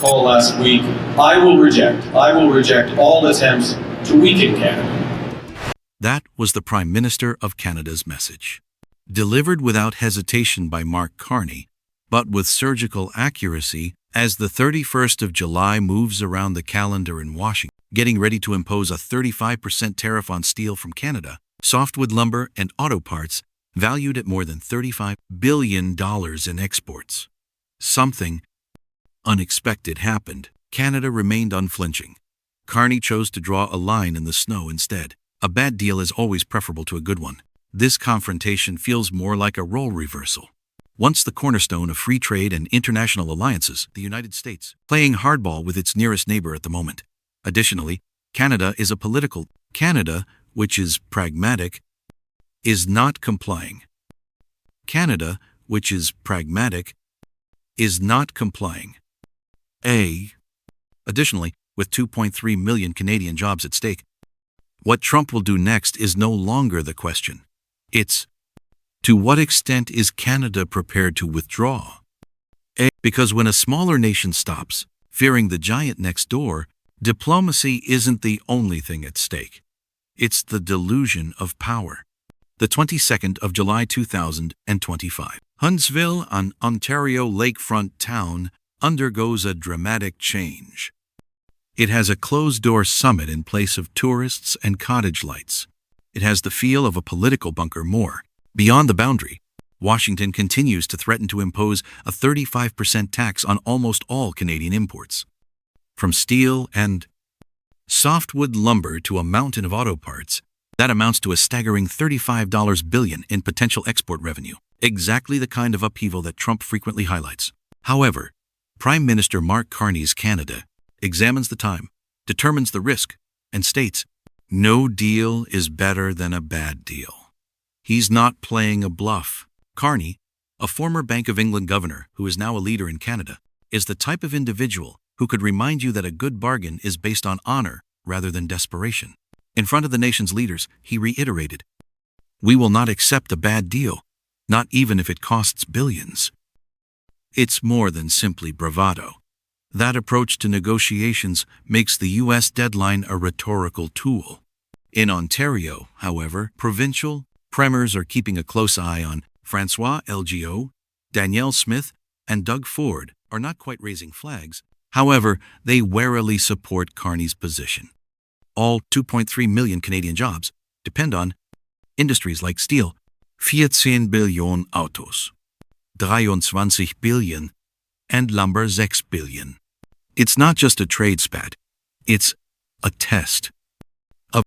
call last week, I will reject all attempts to weaken Canada. That was the Prime Minister of Canada's message. Delivered without hesitation by Mark Carney, but with surgical accuracy as the 31st of July moves around the calendar in Washington, getting ready to impose a 35% tariff on steel from Canada, softwood lumber, and auto parts valued at more than $35 billion in exports. Something unexpected happened. Canada remained unflinching. Carney chose to draw a line in the snow instead. A bad deal is always preferable to a good one. This confrontation feels more like a role reversal. Once the cornerstone of free trade and international alliances, the United States, playing hardball with its nearest neighbor at the moment. Additionally, Canada is a political Canada, which is pragmatic, is not complying. Canada, which is pragmatic, is not complying. Additionally, with 2.3 million Canadian jobs at stake, what Trump will do next is no longer the question. It's, to what extent is Canada prepared to withdraw? Because when a smaller nation stops, fearing the giant next door, diplomacy isn't the only thing at stake. It's the delusion of power. The 22nd of July 2025. Huntsville, an Ontario lakefront town, undergoes a dramatic change. It has a closed-door summit in place of tourists and cottage lights. It has the feel of a political bunker more. Beyond the boundary, Washington continues to threaten to impose a 35% tax on almost all Canadian imports. From steel and softwood lumber to a mountain of auto parts, that amounts to a staggering $35 billion in potential export revenue, exactly the kind of upheaval that Trump frequently highlights. However, Prime Minister Mark Carney's Canada examines the time, determines the risk, and states, no deal is better than a bad deal. He's not playing a bluff. Carney, a former Bank of England governor who is now a leader in Canada, is the type of individual who could remind you that a good bargain is based on honor rather than desperation. In front of the nation's leaders, he reiterated, we will not accept a bad deal, not even if it costs billions. It's more than simply bravado. That approach to negotiations makes the U.S. deadline a rhetorical tool. In Ontario, however, provincial premiers are keeping a close eye on François Legault, Danielle Smith, and Doug Ford are not quite raising flags. However, they warily support Carney's position. All 2.3 million Canadian jobs depend on industries like steel, 14 billion autos, 23 billion, and lumber 6 billion. It's not just a trade spat, it's a test.